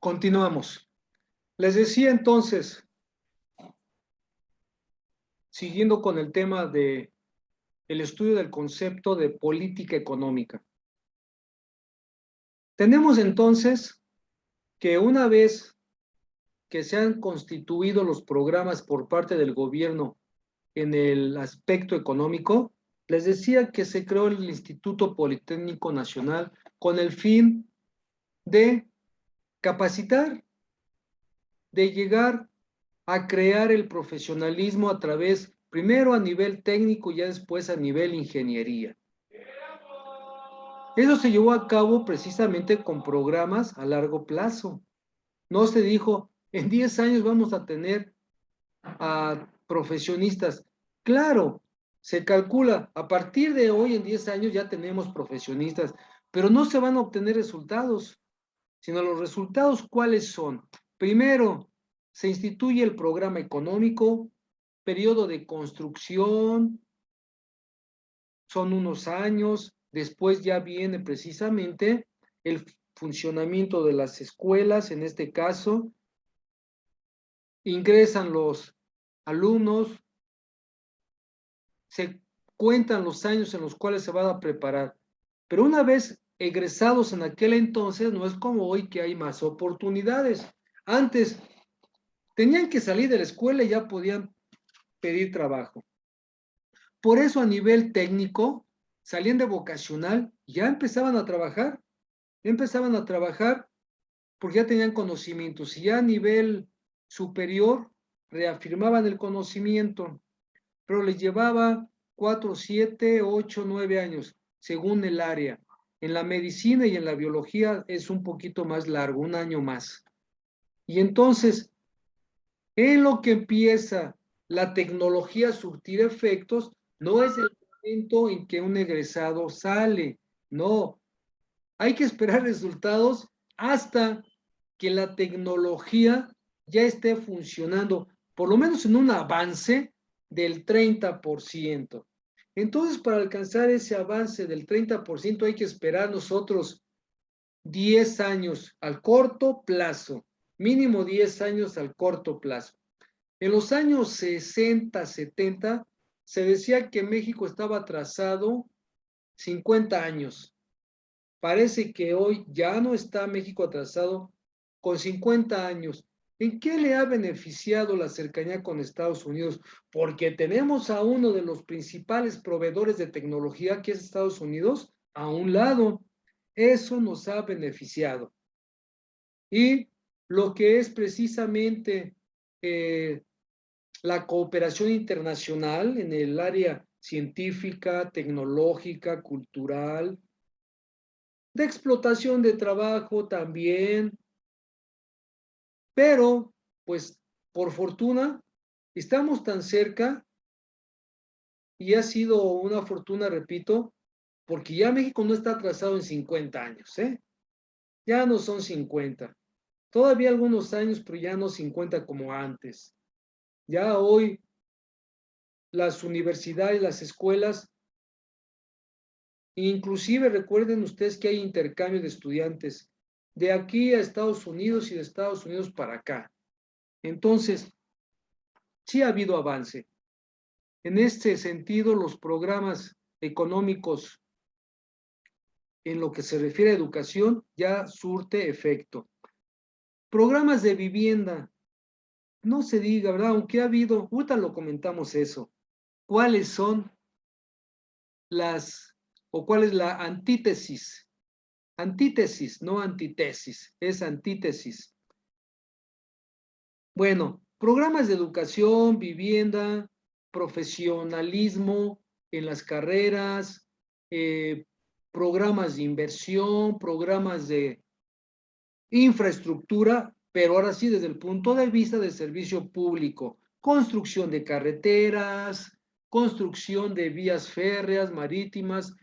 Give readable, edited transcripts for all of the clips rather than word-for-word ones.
Continuamos. Les decía entonces, siguiendo con el tema de el estudio del concepto de política económica. Tenemos entonces que una vez que se han constituido los programas por parte del gobierno en el aspecto económico, les decía que se creó el Instituto Politécnico Nacional con el fin de capacitar, de llegar a crear el profesionalismo a través, primero a nivel técnico y ya después a nivel ingeniería. Eso se llevó a cabo precisamente con programas a largo plazo. No se dijo, en 10 años vamos a tener a profesionistas. Claro, se calcula, a partir de hoy en 10 años ya tenemos profesionistas, pero no se van a obtener resultados, sino los resultados, ¿cuáles son? Primero, se instituye el programa económico, periodo de construcción, son unos años, después ya viene precisamente el funcionamiento de las escuelas, en este caso, ingresan los alumnos, se cuentan los años en los cuales se van a preparar, pero una vez egresados en aquel entonces, no es como hoy que hay más oportunidades. Antes tenían que salir de la escuela y ya podían pedir trabajo. Por eso a nivel técnico, salían de vocacional, ya empezaban a trabajar porque ya tenían conocimientos y ya a nivel superior reafirmaban el conocimiento, pero les llevaba 4, 7, 8, 9 años, según el área. En la medicina y en la biología es un poquito más largo, un año más. Y entonces, en lo que empieza la tecnología a surtir efectos, no es el momento en que un egresado sale, no. Hay que esperar resultados hasta que la tecnología ya esté funcionando, por lo menos en un avance del 30%. Entonces, para alcanzar ese avance del 30%, hay que esperar nosotros 10 años al corto plazo, mínimo 10 años al corto plazo. En los años 60, 70, se decía que México estaba atrasado 50 años. Parece que hoy ya no está México atrasado con 50 años. ¿En qué le ha beneficiado la cercanía con Estados Unidos? Porque tenemos a uno de los principales proveedores de tecnología, que es Estados Unidos, a un lado. Eso nos ha beneficiado. Y lo que es precisamente la cooperación internacional en el área científica, tecnológica, cultural, de explotación de trabajo también, pero pues por fortuna estamos tan cerca y ha sido una fortuna, repito, porque ya México no está atrasado en 50 años, ¿eh? Ya no son 50, todavía algunos años, pero ya no 50 como antes. Ya hoy las universidades, las escuelas, inclusive recuerden ustedes que hay intercambio de estudiantes de aquí a Estados Unidos y de Estados Unidos para acá. Entonces, sí ha habido avance. En este sentido, los programas económicos en lo que se refiere a educación ya surte efecto. Programas de vivienda, no se diga, ¿verdad? Aunque ha habido, ahorita lo comentamos eso. ¿Cuáles son cuál es la antítesis? Antítesis, no antitesis, es antítesis. Bueno, programas de educación, vivienda, profesionalismo en las carreras, programas de inversión, programas de infraestructura, pero ahora sí desde el punto de vista del servicio público, construcción de carreteras, construcción de vías férreas, marítimas,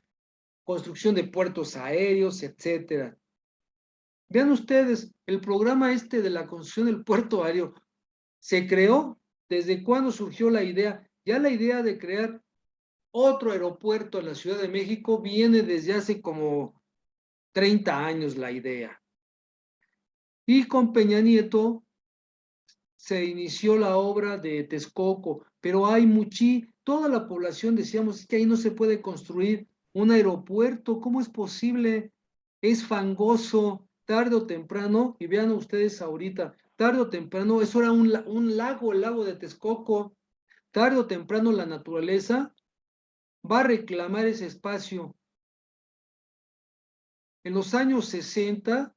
construcción de puertos aéreos, etcétera. Vean ustedes, el programa este de la construcción del puerto aéreo se creó. ¿Desde cuándo surgió la idea? Ya la idea de crear otro aeropuerto en la Ciudad de México viene desde hace como 30 años la idea. Y con Peña Nieto se inició la obra de Texcoco, pero hay toda la población decíamos, es que ahí no se puede construir un aeropuerto, ¿cómo es posible? Es fangoso, tarde o temprano, y vean ustedes ahorita, tarde o temprano, eso era un lago, el lago de Texcoco, tarde o temprano la naturaleza va a reclamar ese espacio. En los años 60,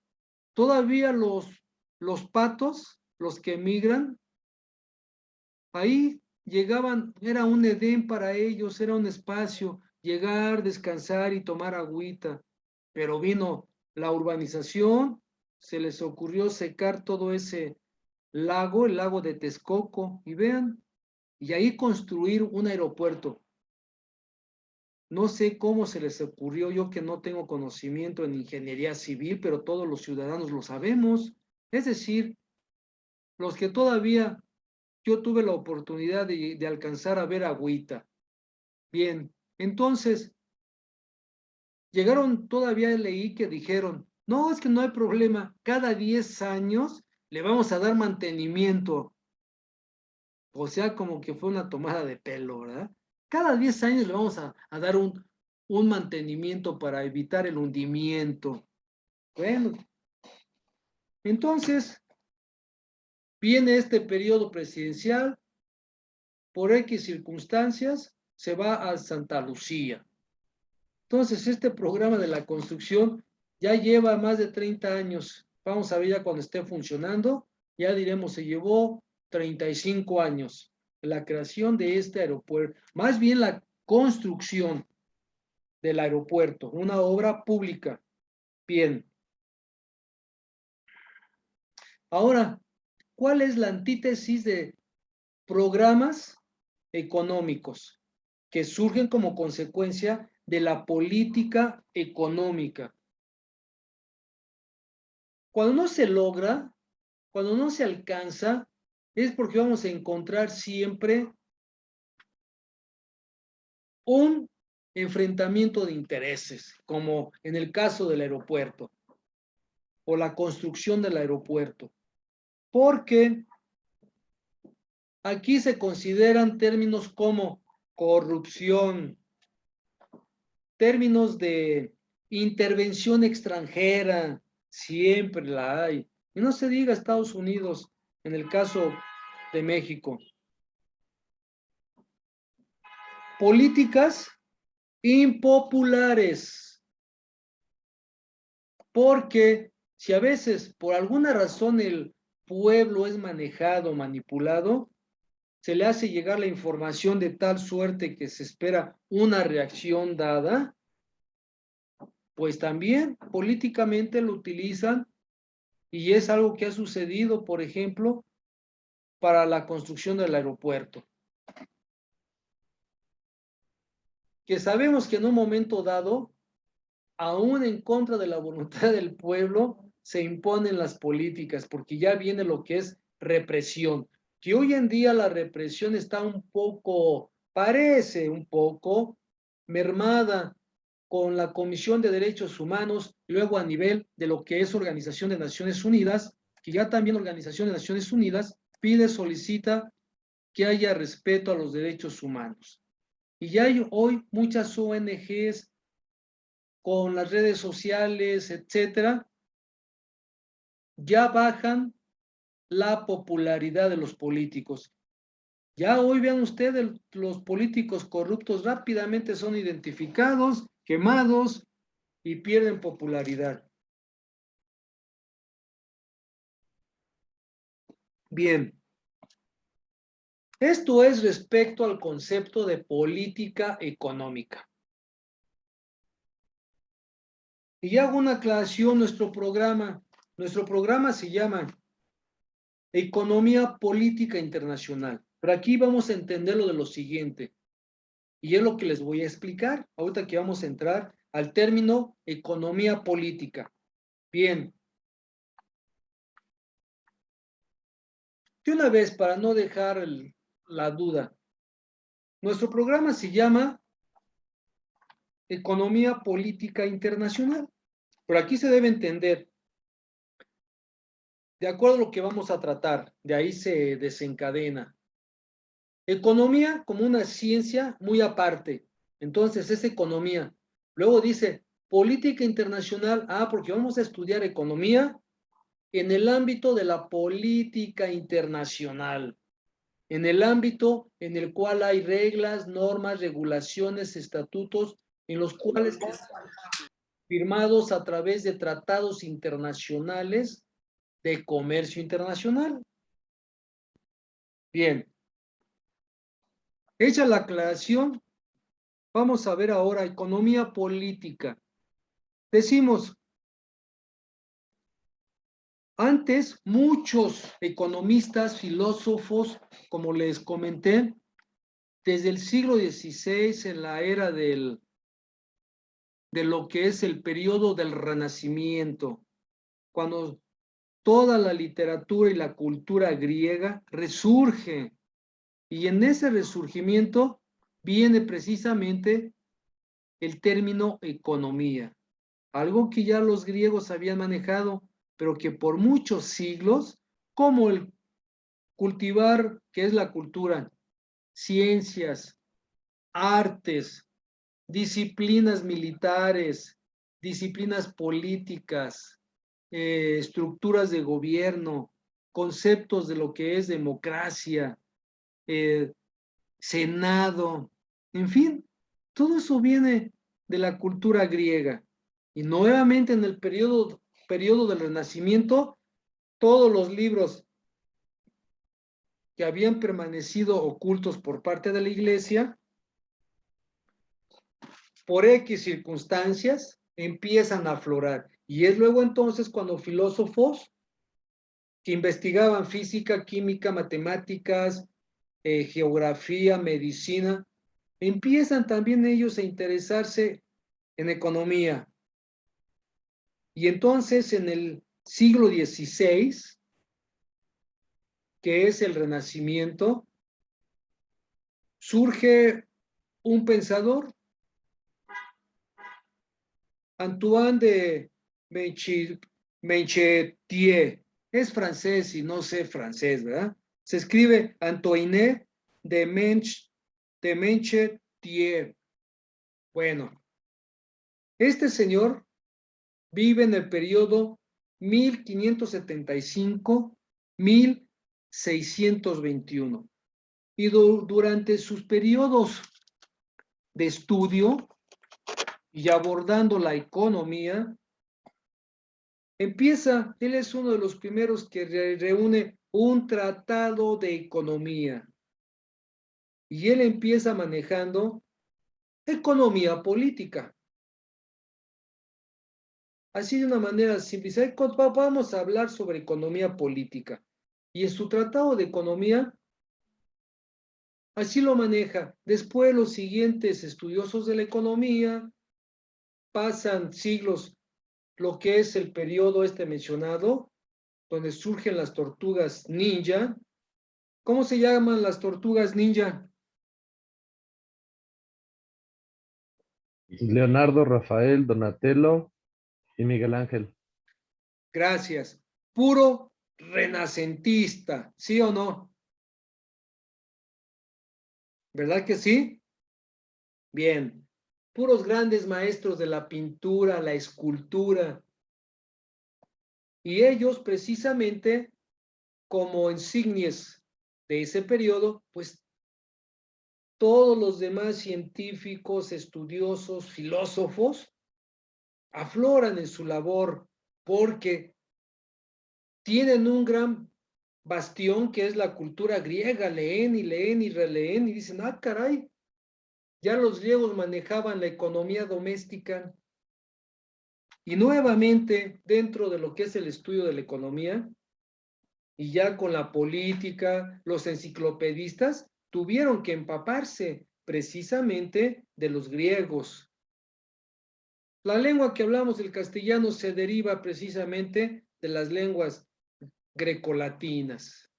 todavía los patos, los que emigran, ahí llegaban, era un Edén para ellos, era un espacio, llegar, descansar y tomar agüita. Pero vino la urbanización, se les ocurrió secar todo ese lago, el lago de Texcoco, y vean, y ahí construir un aeropuerto. No sé cómo se les ocurrió, yo que no tengo conocimiento en ingeniería civil, pero todos los ciudadanos lo sabemos. Es decir, los que todavía yo tuve la oportunidad de alcanzar a ver agüita. Bien, entonces llegaron, todavía leí que dijeron, no, es que no hay problema, cada 10 años le vamos a dar mantenimiento. O sea, como que fue una tomada de pelo, ¿verdad? Cada 10 años le vamos a dar un mantenimiento para evitar el hundimiento. Bueno, entonces viene este periodo presidencial, por X circunstancias, se va a Santa Lucía. Entonces, este programa de la construcción ya lleva más de 30 años. Vamos a ver ya cuando esté funcionando, ya diremos, se llevó 35 años la creación de este aeropuerto, más bien la construcción del aeropuerto, una obra pública. Bien. Ahora, ¿cuál es la antítesis de programas económicos que surgen como consecuencia de la política económica? Cuando no se logra, cuando no se alcanza, es porque vamos a encontrar siempre un enfrentamiento de intereses, como en el caso del aeropuerto o la construcción del aeropuerto, porque aquí se consideran términos como corrupción, términos de intervención extranjera, siempre la hay. Y no se diga Estados Unidos en el caso de México. Políticas impopulares, porque si a veces por alguna razón el pueblo es manejado, manipulado, se le hace llegar la información de tal suerte que se espera una reacción dada, pues también políticamente lo utilizan y es algo que ha sucedido, por ejemplo, para la construcción del aeropuerto. Que sabemos que en un momento dado, aún en contra de la voluntad del pueblo, se imponen las políticas, porque ya viene lo que es represión. Que hoy en día la represión está un poco, parece un poco mermada con la Comisión de Derechos Humanos, luego a nivel de lo que es Organización de Naciones Unidas, que ya también Organización de Naciones Unidas pide, solicita que haya respeto a los derechos humanos. Y ya hay hoy muchas ONGs con las redes sociales, etcétera, ya bajan la popularidad de los políticos. Ya hoy vean ustedes, los políticos corruptos rápidamente son identificados, quemados y pierden popularidad. Bien, esto es respecto al concepto de política económica. Y hago una aclaración, nuestro programa se llama Economía Política Internacional. Pero aquí vamos a entender lo de lo siguiente, y es lo que les voy a explicar, ahorita que vamos a entrar al término economía política. Bien, de una vez, para no dejar la duda, nuestro programa se llama Economía Política Internacional, pero aquí se debe entender de acuerdo a lo que vamos a tratar, de ahí se desencadena. Economía como una ciencia muy aparte. Entonces es economía. Luego dice política internacional. Porque vamos a estudiar economía en el ámbito de la política internacional, en el ámbito en el cual hay reglas, normas, regulaciones, estatutos, en los cuales firmados a través de tratados internacionales de comercio internacional. Bien, hecha la aclaración, vamos a ver ahora economía política. Decimos, antes muchos economistas, filósofos, como les comenté, desde el siglo XVI, en la era de lo que es el periodo del Renacimiento, cuando toda la literatura y la cultura griega resurge, y en ese resurgimiento viene precisamente el término economía, algo que ya los griegos habían manejado, pero que por muchos siglos, como el cultivar, que es la cultura, ciencias, artes, disciplinas militares, disciplinas políticas, estructuras de gobierno, conceptos de lo que es democracia, senado, en fin, todo eso viene de la cultura griega. Y nuevamente en el periodo del Renacimiento, todos los libros que habían permanecido ocultos por parte de la Iglesia, por X circunstancias, empiezan a aflorar. Y es luego entonces cuando filósofos que investigaban física, química, matemáticas, geografía, medicina, empiezan también ellos a interesarse en economía. Y entonces en el siglo XVI, que es el Renacimiento, surge un pensador, Antoine de Meinchetier. Es francés y no sé francés, ¿verdad? Se escribe Antoine de Meinchetier. Bueno, este señor vive en el periodo 1575-1621. Y durante sus periodos de estudio y abordando la economía, él es uno de los primeros que reúne un tratado de economía. Y él empieza manejando economía política. Así de una manera simple. Vamos a hablar sobre economía política. Y en su tratado de economía, así lo maneja. Después los siguientes estudiosos de la economía pasan siglos, lo que es el periodo mencionado, donde surgen las tortugas ninja. ¿Cómo se llaman las tortugas ninja? Leonardo, Rafael, Donatello y Miguel Ángel. Gracias. Puro renacentista, ¿sí o no? ¿Verdad que sí? Bien. Puros grandes maestros de la pintura, la escultura. Y ellos precisamente, como insignias de ese periodo, pues todos los demás científicos, estudiosos, filósofos, afloran en su labor porque tienen un gran bastión que es la cultura griega, leen y leen y releen y dicen, caray, ya los griegos manejaban la economía doméstica. Y nuevamente, dentro de lo que es el estudio de la economía, y ya con la política, los enciclopedistas tuvieron que empaparse precisamente de los griegos. La lengua que hablamos, el castellano, se deriva precisamente de las lenguas grecolatinas.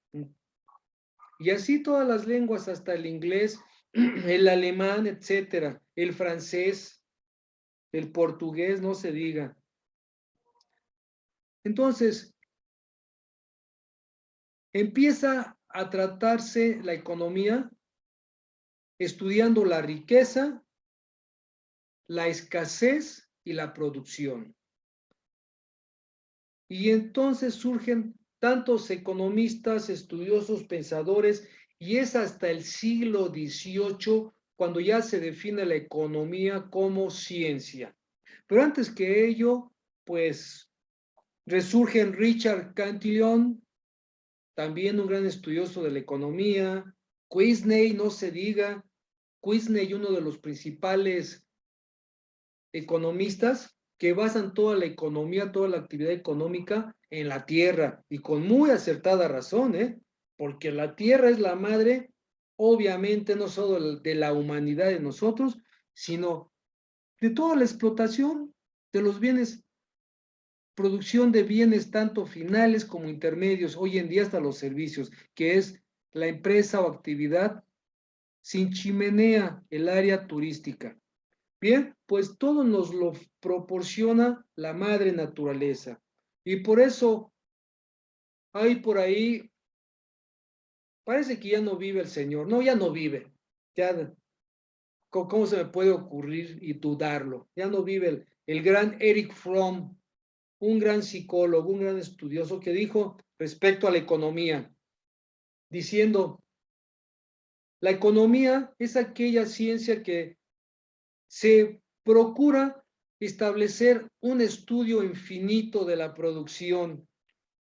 Y así todas las lenguas, hasta el inglés, el alemán, etcétera, el francés, el portugués, no se diga. Entonces, empieza a tratarse la economía estudiando la riqueza, la escasez y la producción. Y entonces surgen tantos economistas, estudiosos, pensadores, y es hasta el siglo XVIII cuando ya se define la economía como ciencia. Pero antes que ello, pues resurgen Richard Cantillon, también un gran estudioso de la economía, Quesnay, no se diga, Quesnay, uno de los principales economistas que basan toda la economía, toda la actividad económica en la tierra, y con muy acertada razón, porque la tierra es la madre, obviamente, no solo de la humanidad de nosotros, sino de toda la explotación de los bienes, producción de bienes tanto finales como intermedios, hoy en día hasta los servicios, que es la empresa o actividad sin chimenea, el área turística. Bien, pues todo nos lo proporciona la madre naturaleza. Y por eso hay por ahí, parece que ya no vive el Señor. No, ya no vive. Ya, ¿cómo se me puede ocurrir y dudarlo? Ya no vive el gran Eric Fromm, un gran psicólogo, un gran estudioso que dijo respecto a la economía, diciendo, la economía es aquella ciencia que se procura establecer un estudio infinito de la producción,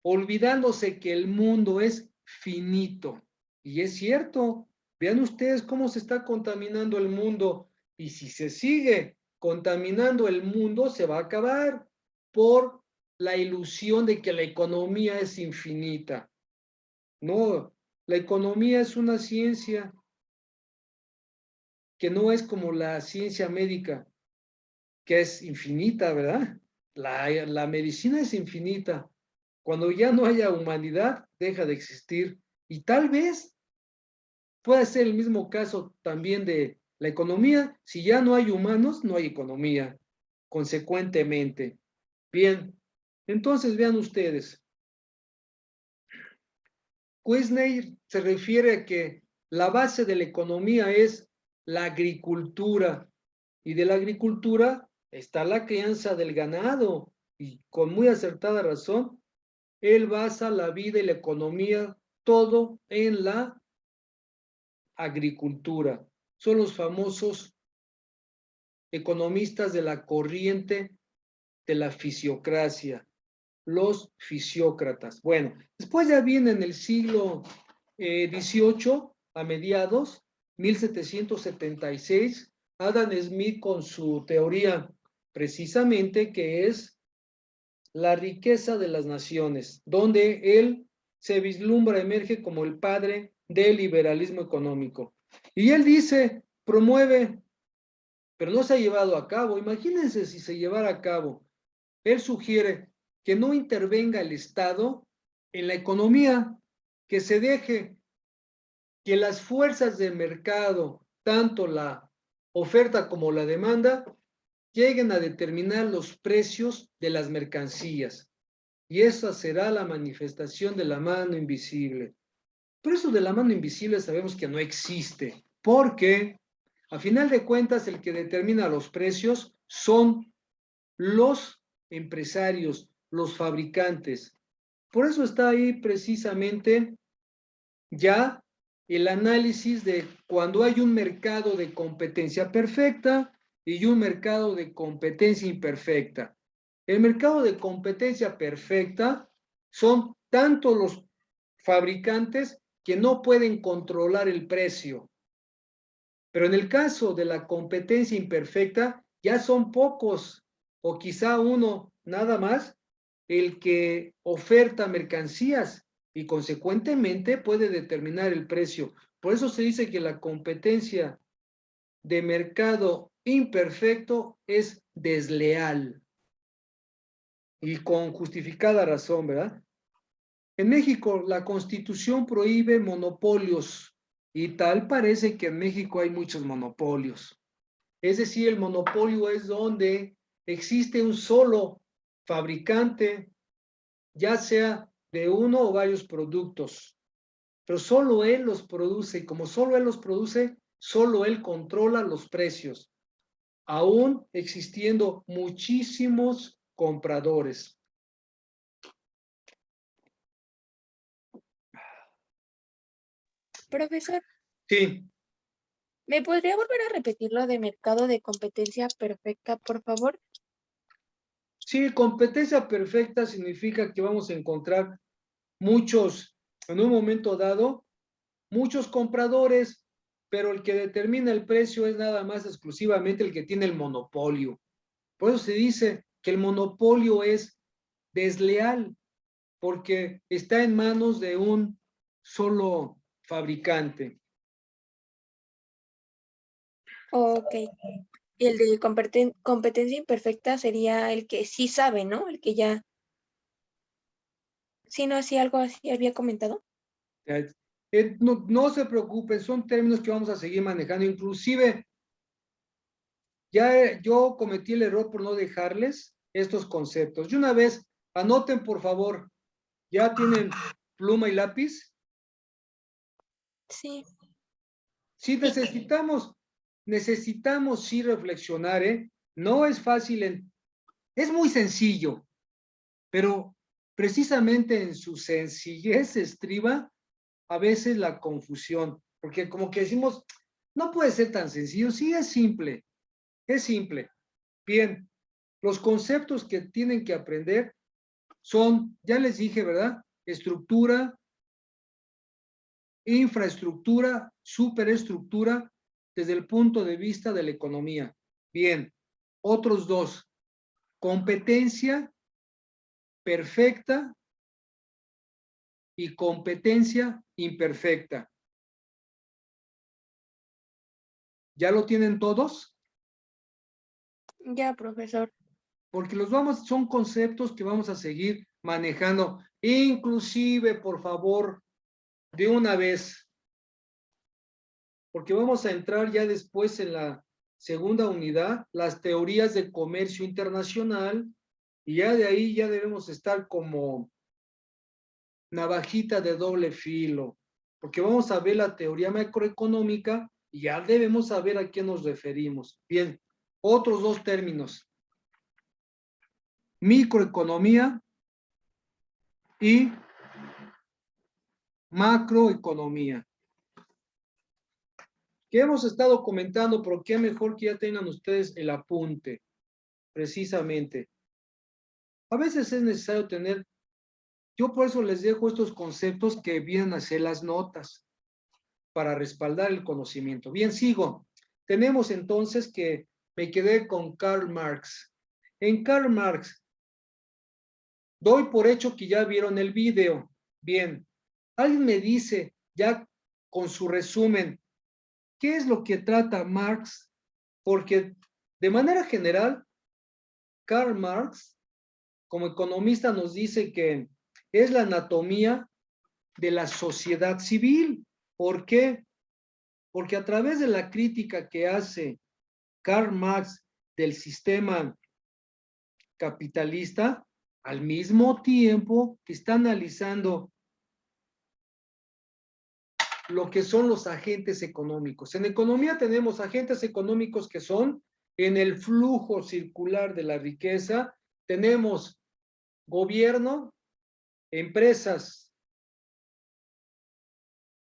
olvidándose que el mundo es finito. Y es cierto, vean ustedes cómo se está contaminando el mundo, y si se sigue contaminando el mundo, se va a acabar por la ilusión de que la economía es infinita. No, la economía es una ciencia que no es como la ciencia médica, que es infinita, ¿verdad? La medicina es infinita. Cuando ya no haya humanidad, deja de existir. Y tal vez pueda ser el mismo caso también de la economía. Si ya no hay humanos, no hay economía, consecuentemente. Bien, entonces vean ustedes. Quesnay se refiere a que la base de la economía es la agricultura, y de la agricultura está la crianza del ganado, y con muy acertada razón, él basa la vida y la economía todo en la agricultura. Son los famosos economistas de la corriente de la fisiocracia, los fisiócratas. Bueno, después ya viene en el siglo XVIII, a mediados, 1776, Adam Smith con su teoría precisamente que es la riqueza de las naciones, donde él se vislumbra, emerge como el padre del liberalismo económico. Y él dice, promueve, pero no se ha llevado a cabo. Imagínense si se llevara a cabo. Él sugiere que no intervenga el Estado en la economía, que se deje que las fuerzas de mercado, tanto la oferta como la demanda, lleguen a determinar los precios de las mercancías. Y esa será la manifestación de la mano invisible. Pero eso de la mano invisible sabemos que no existe, porque a final de cuentas el que determina los precios son los empresarios, los fabricantes. Por eso está ahí precisamente ya el análisis de cuando hay un mercado de competencia perfecta y un mercado de competencia imperfecta. El mercado de competencia perfecta son tanto los fabricantes que no pueden controlar el precio. Pero en el caso de la competencia imperfecta, ya son pocos o quizá uno nada más el que oferta mercancías y consecuentemente puede determinar el precio. Por eso se dice que la competencia de mercado imperfecto es desleal y con justificada razón, ¿verdad? En México la Constitución prohíbe monopolios y tal parece que en México hay muchos monopolios. Es decir, el monopolio es donde existe un solo fabricante, ya sea de uno o varios productos, pero solo él los produce y como solo él los produce, solo él controla los precios, aún existiendo muchísimos compradores. Profesor, Sí, ¿me podría volver a repetir lo de mercado de competencia perfecta, por favor? sí, competencia perfecta significa que vamos a encontrar muchos, en un momento dado, muchos compradores, pero el que determina el precio es nada más exclusivamente el que tiene el monopolio. Por eso se dice que el monopolio es desleal, porque está en manos de un solo fabricante. Ok. Y el de competencia imperfecta sería el que sí sabe, ¿no? El que ya, sí, no, sí, algo así había comentado. No, no se preocupen, son términos que vamos a seguir manejando. Inclusive, ya yo cometí el error por no dejarles estos conceptos. Y una vez, anoten por favor, ¿ya tienen pluma y lápiz? Sí. Sí, necesitamos sí reflexionar, ¿eh? No es fácil, es muy sencillo, pero precisamente en su sencillez estriba a veces la confusión, porque como que decimos, no puede ser tan sencillo, sí es simple, es simple. Bien, los conceptos que tienen que aprender son, ya les dije, ¿verdad? Estructura, infraestructura, superestructura, desde el punto de vista de la economía. Bien, otros dos, competencia perfecta y competencia imperfecta. ¿Ya lo tienen todos? Ya, profesor. Porque son conceptos que vamos a seguir manejando, inclusive, por favor, de una vez, porque vamos a entrar ya después en la segunda unidad, las teorías de comercio internacional, y ya de ahí ya debemos estar como navajita de doble filo, porque vamos a ver la teoría macroeconómica y ya debemos saber a qué nos referimos. Bien, otros dos términos, microeconomía y macroeconomía, que hemos estado comentando, pero qué mejor que ya tengan ustedes el apunte, precisamente. A veces es necesario tener, yo por eso les dejo estos conceptos que vienen a ser las notas, para respaldar el conocimiento. Bien, sigo. Tenemos entonces que me quedé con Karl Marx. En Karl Marx, doy por hecho que ya vieron el video. Bien, alguien me dice, ya con su resumen, ¿qué es lo que trata Marx? Porque de manera general, Karl Marx, como economista, nos dice que es la anatomía de la sociedad civil. ¿Por qué? Porque a través de la crítica que hace Karl Marx del sistema capitalista, al mismo tiempo que está analizando lo que son los agentes económicos. En economía tenemos agentes económicos que son en el flujo circular de la riqueza, tenemos gobierno, empresas,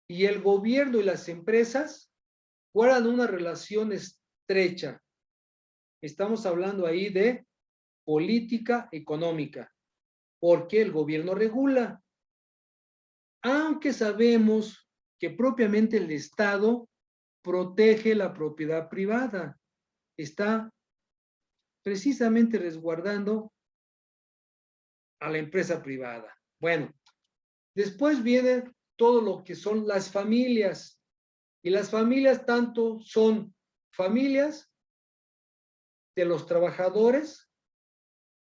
y el gobierno y las empresas guardan una relación estrecha. Estamos hablando ahí de política económica, porque el gobierno regula, aunque sabemos que propiamente el Estado protege la propiedad privada, está precisamente resguardando a la empresa privada. Bueno, después viene todo lo que son las familias, y las familias tanto son familias de los trabajadores,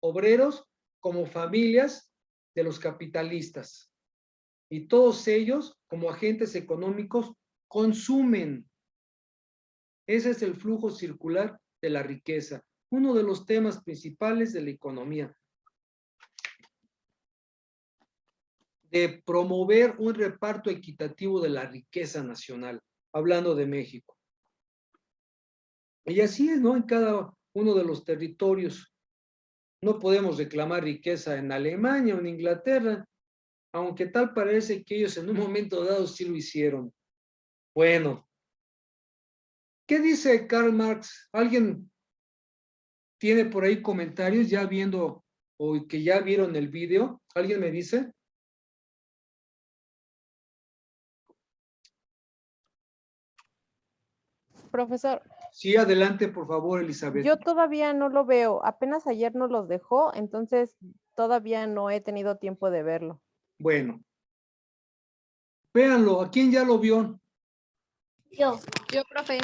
obreros, como familias de los capitalistas. Y todos ellos, como agentes económicos, consumen. Ese es el flujo circular de la riqueza, uno de los temas principales de la economía. de promover un reparto equitativo de la riqueza nacional, hablando de México. Y así es, ¿no? En cada uno de los territorios. No podemos reclamar riqueza en Alemania o en Inglaterra, aunque tal parece que ellos en un momento dado sí lo hicieron. Bueno, ¿qué dice Karl Marx? ¿Alguien tiene por ahí comentarios ya viendo o que ya vieron el video? ¿Alguien me dice? Profesor, Sí, adelante, por favor, Elizabeth. yo todavía no lo veo. Apenas ayer nos los dejó, entonces todavía no he tenido tiempo de verlo. Bueno, véanlo. ¿A quién ya lo vio? Yo. Yo, profe.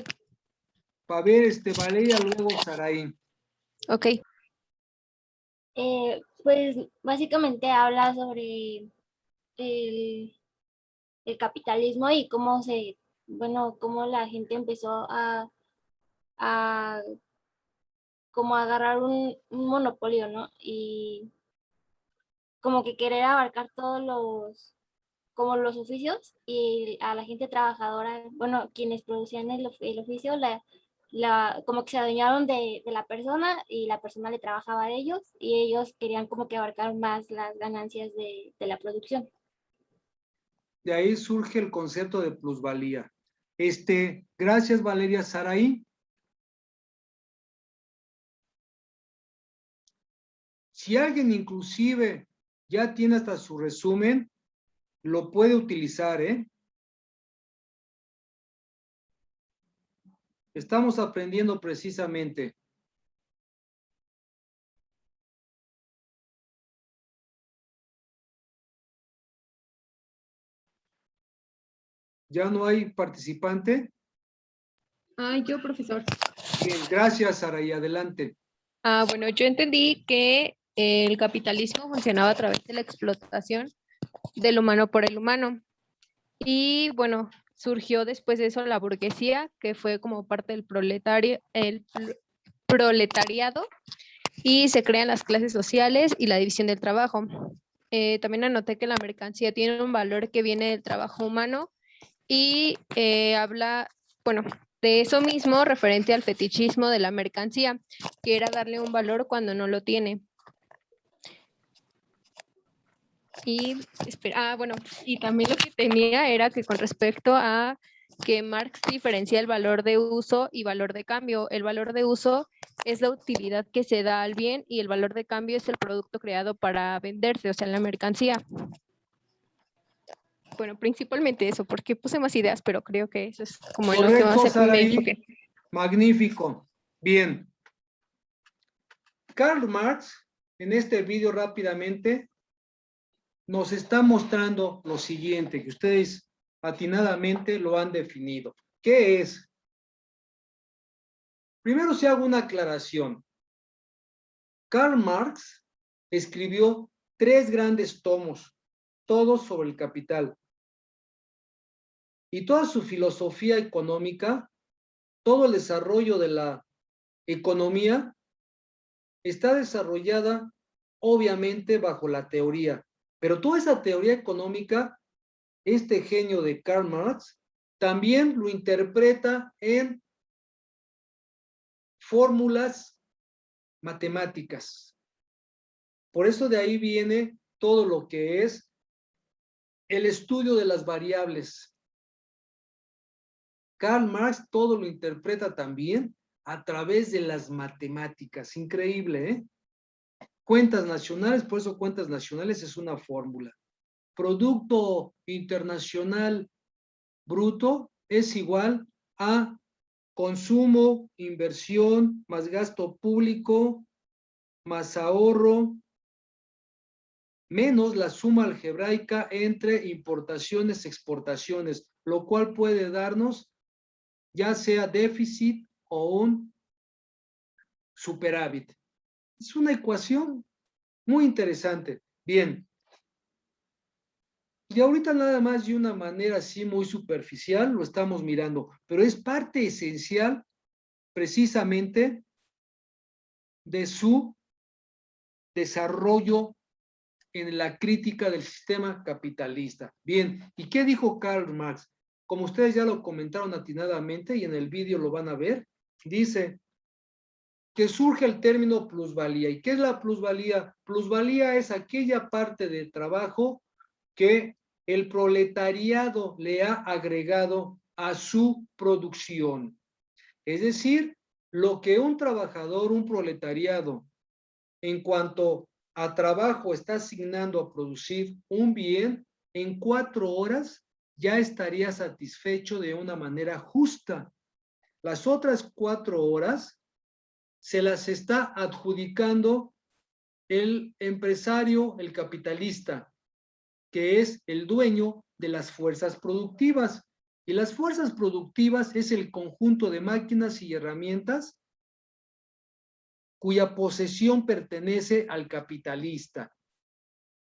Para ver, Valeria, luego Saraí. Ok. Pues básicamente habla sobre el, el capitalismo y cómo cómo la gente empezó a como agarrar un monopolio, ¿no? Y como que querer abarcar como los oficios y a la gente trabajadora, bueno, quienes producían el oficio, como que se adueñaron de la persona y la persona le trabajaba a ellos y ellos querían como que abarcar más las ganancias de la producción. De ahí surge el concepto de plusvalía. Gracias, Valeria. Saraí. Si alguien inclusive ya tiene hasta su resumen, lo puede utilizar, ¿eh? Estamos aprendiendo precisamente. ¿Ya no hay participante? Yo, profesor. Bien, gracias, Saraí. Adelante. Bueno, yo entendí que el capitalismo funcionaba a través de la explotación del humano por el humano. Y bueno, surgió después de eso la burguesía, que fue como parte del proletariado, y se crean las clases sociales y la división del trabajo. También anoté que la mercancía tiene un valor que viene del trabajo humano y habla, bueno, de eso mismo referente al fetichismo de la mercancía, que era darle un valor cuando no lo tiene. Y, bueno, y también lo que tenía era que con respecto a que Marx diferencia el valor de uso y valor de cambio. El valor de uso es la utilidad que se da al bien y el valor de cambio es el producto creado para venderse, o sea, la mercancía. Bueno, principalmente eso, porque puse más ideas, pero creo que eso es como lo que más Correcto, me Saraí. enfoqué. Magnífico. Bien. Karl Marx, en este video rápidamente, nos está mostrando lo siguiente, que ustedes atinadamente lo han definido. ¿Qué es? Primero se hago una aclaración. Karl Marx escribió 3 grandes tomos, todos sobre el capital. Y toda su filosofía económica, todo el desarrollo de la economía, está desarrollada obviamente bajo la teoría. Pero toda esa teoría económica, este genio de Karl Marx, también lo interpreta en fórmulas matemáticas. Por eso de ahí viene todo lo que es el estudio de las variables. Karl Marx todo lo interpreta también a través de las matemáticas. Increíble, ¿eh? Cuentas nacionales, por eso cuentas nacionales es una fórmula. Producto internacional bruto es igual a consumo, inversión, más gasto público, más ahorro, menos la suma algebraica entre importaciones y exportaciones, lo cual puede darnos ya sea déficit o un superávit. Es una ecuación muy interesante. Bien. Y ahorita nada más de una manera así muy superficial lo estamos mirando, pero es parte esencial precisamente de su desarrollo en la crítica del sistema capitalista. Bien, ¿y qué dijo Karl Marx? Como ustedes ya lo comentaron atinadamente y en el vídeo lo van a ver, dice que surge el término plusvalía. ¿Y qué es la plusvalía? Plusvalía es aquella parte del trabajo que el proletariado le ha agregado a su producción. Es decir, lo que un trabajador, un proletariado, en cuanto a trabajo está asignando a producir un bien, en 4 horas ya estaría satisfecho de una manera justa. Las otras 4 horas se las está adjudicando el empresario, el capitalista, que es el dueño de las fuerzas productivas. Y las fuerzas productivas es el conjunto de máquinas y herramientas cuya posesión pertenece al capitalista.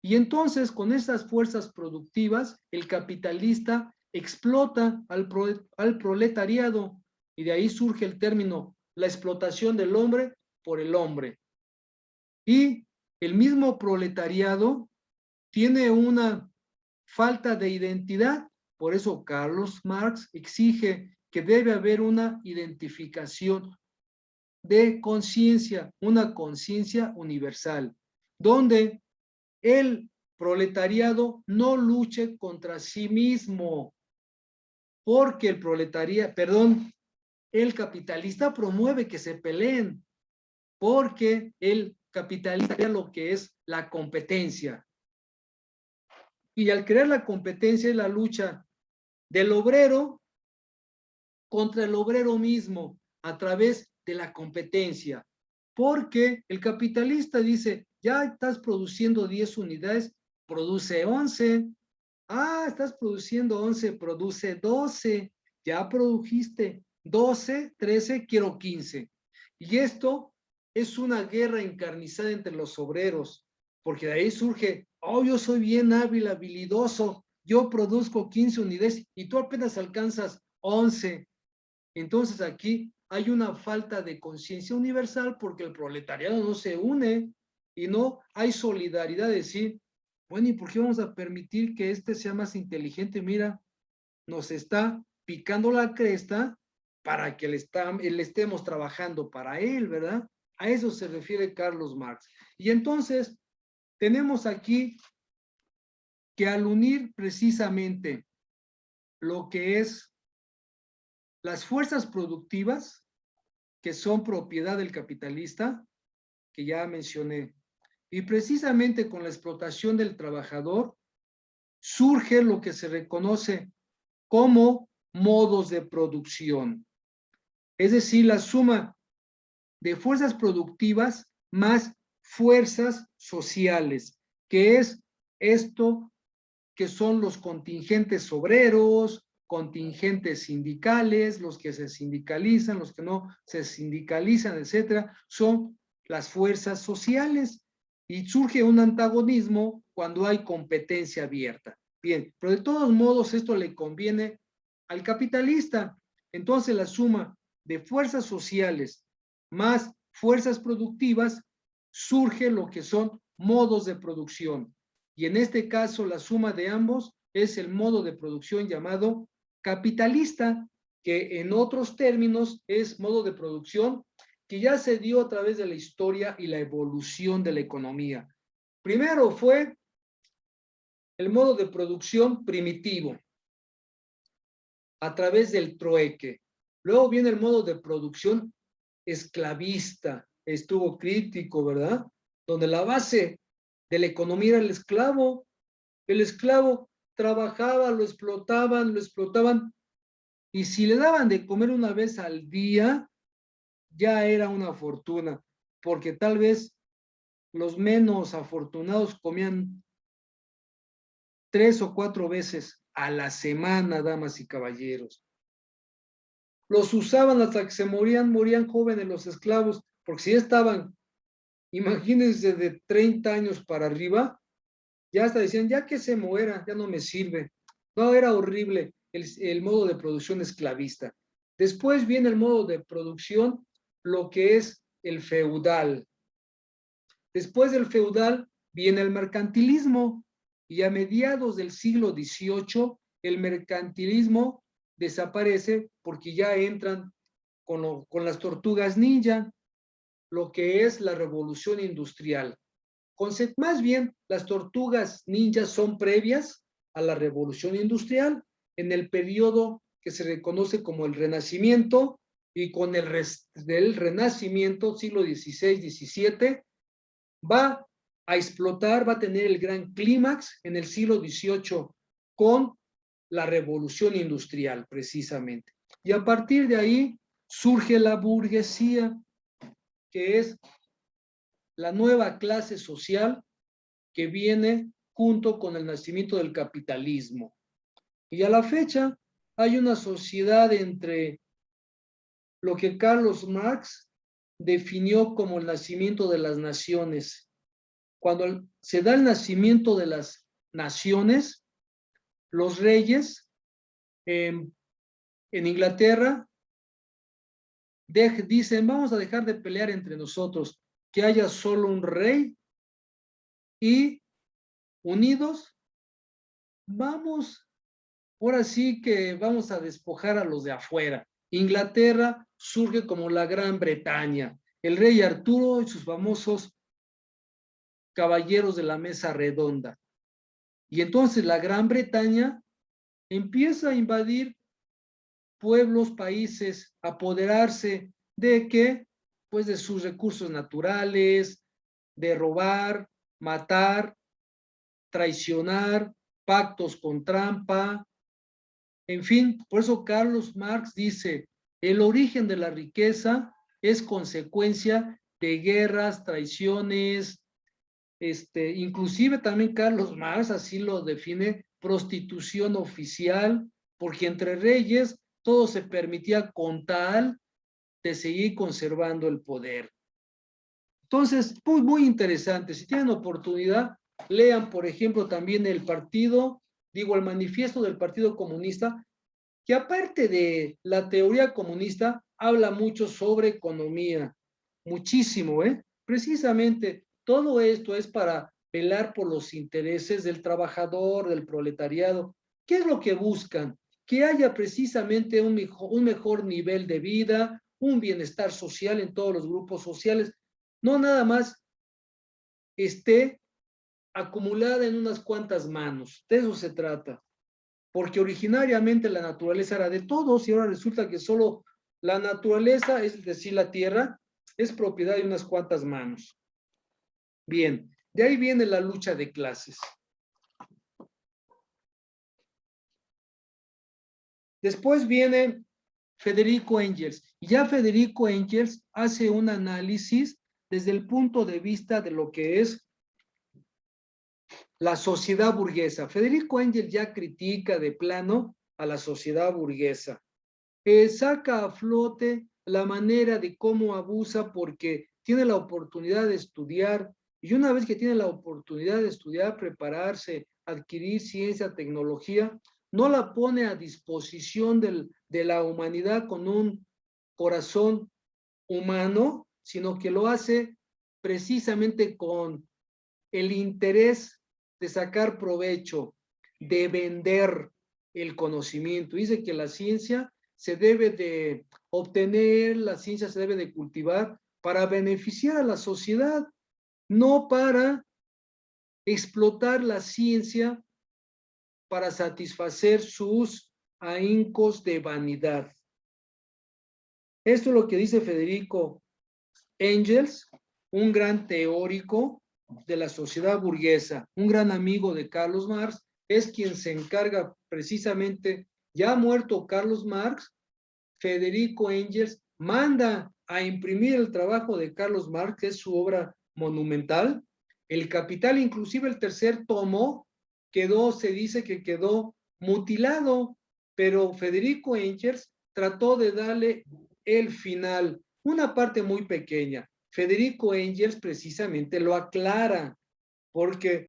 Y entonces, con estas fuerzas productivas, el capitalista explota al proletariado, y de ahí surge el término la explotación del hombre por el hombre. Y el mismo proletariado tiene una falta de identidad, por eso Carlos Marx exige que debe haber una identificación de conciencia, una conciencia universal, donde el proletariado no luche contra sí mismo, porque el capitalista promueve que se peleen, porque el capitalista crea lo que es la competencia. Y al crear la competencia es la lucha del obrero contra el obrero mismo a través de la competencia, porque el capitalista dice, ya estás produciendo 10 unidades, produce 11. Ah, estás produciendo 11, produce 12. Ya produjiste 12, 13, quiero 15. Y esto es una guerra encarnizada entre los obreros, porque de ahí surge, oh, yo soy bien hábil, habilidoso, yo produzco 15 unidades y tú apenas alcanzas 11. Entonces aquí hay una falta de conciencia universal porque el proletariado no se une y no hay solidaridad de decir, bueno, ¿y por qué vamos a permitir que este sea más inteligente? Mira, nos está picando la cresta para que le estemos trabajando para él, ¿verdad? A eso se refiere Carlos Marx. Y entonces tenemos aquí que al unir precisamente lo que es las fuerzas productivas, que son propiedad del capitalista, que ya mencioné, y precisamente con la explotación del trabajador, surge lo que se reconoce como modos de producción. Es decir, la suma de fuerzas productivas más fuerzas sociales, que es esto que son los contingentes obreros, contingentes sindicales, los que se sindicalizan, los que no se sindicalizan, etcétera, son las fuerzas sociales y surge un antagonismo cuando hay competencia abierta. Bien, pero de todos modos esto le conviene al capitalista. Entonces la suma de fuerzas sociales más fuerzas productivas surge lo que son modos de producción. Y en este caso la suma de ambos es el modo de producción llamado capitalista, que en otros términos es modo de producción que ya se dio a través de la historia y la evolución de la economía. Primero fue el modo de producción primitivo, a través del trueque. Luego viene el modo de producción esclavista, estuvo crítico, ¿verdad? Donde la base de la economía era el esclavo. El esclavo trabajaba, lo explotaban, y si le daban de comer una vez al día, ya era una fortuna, porque tal vez los menos afortunados comían 3 o 4 veces a la semana, damas y caballeros. Los usaban hasta que se morían jóvenes los esclavos, porque si ya estaban, imagínense, de 30 años para arriba, ya hasta decían, ya que se muera, ya no me sirve. No, era horrible el modo de producción esclavista. Después viene el modo de producción, lo que es el feudal. Después del feudal viene el mercantilismo y a mediados del siglo XVIII el mercantilismo desaparece porque ya entran con las tortugas ninja, lo que es la revolución industrial. Más bien, las tortugas ninjas son previas a la revolución industrial en el periodo que se reconoce como el Renacimiento, y con el del Renacimiento, siglo XVI, XVII, va a explotar, va a tener el gran clímax en el siglo XVIII con la revolución industrial, precisamente. Y a partir de ahí surge la burguesía, que es la nueva clase social que viene junto con el nacimiento del capitalismo. Y a la fecha hay una sociedad entre lo que Carlos Marx definió como el nacimiento de las naciones. Cuando se da el nacimiento de las naciones, los reyes en Inglaterra dicen, vamos a dejar de pelear entre nosotros, que haya solo un rey y unidos vamos, ahora sí que vamos a despojar a los de afuera. Inglaterra surge como la Gran Bretaña, el rey Arturo y sus famosos caballeros de la mesa redonda. Y entonces la Gran Bretaña empieza a invadir pueblos, países, apoderarse de qué? Pues de sus recursos naturales, de robar, matar, traicionar, pactos con trampa, en fin, por eso Carlos Marx dice, el origen de la riqueza es consecuencia de guerras, traiciones, inclusive también Carlos Marx así lo define, prostitución oficial, porque entre reyes todo se permitía con tal de seguir conservando el poder. Entonces, muy, muy interesante. Si tienen oportunidad, lean, por ejemplo, también el manifiesto del Partido Comunista, que aparte de la teoría comunista, habla mucho sobre economía, muchísimo, ¿eh? Precisamente todo esto es para velar por los intereses del trabajador, del proletariado. ¿Qué es lo que buscan? Que haya precisamente un mejor nivel de vida, un bienestar social en todos los grupos sociales, no nada más esté acumulada en unas cuantas manos. De eso se trata. Porque originariamente la naturaleza era de todos y ahora resulta que solo la naturaleza, es decir, la tierra, es propiedad de unas cuantas manos. Bien, de ahí viene la lucha de clases. Después viene Federico Engels. Y ya Federico Engels hace un análisis desde el punto de vista de lo que es la sociedad burguesa. Federico Engels ya critica de plano a la sociedad burguesa. Saca a flote la manera de cómo abusa porque tiene la oportunidad de estudiar y una vez que tiene la oportunidad de estudiar, prepararse, adquirir ciencia, tecnología, no la pone a disposición de la humanidad con un corazón humano, sino que lo hace precisamente con el interés de sacar provecho, de vender el conocimiento. Dice que la ciencia se debe de obtener, la ciencia se debe de cultivar para beneficiar a la sociedad, no para explotar la ciencia para satisfacer sus ahíncos de vanidad. Esto es lo que dice Federico Engels, un gran teórico de la sociedad burguesa, un gran amigo de Carlos Marx, es quien se encarga precisamente, ya muerto Carlos Marx, Federico Engels manda a imprimir el trabajo de Carlos Marx, que es su obra monumental, El Capital, inclusive el tercer tomo, se dice que quedó mutilado, pero Federico Engels trató de darle el final, una parte muy pequeña. Federico Engels precisamente lo aclara, porque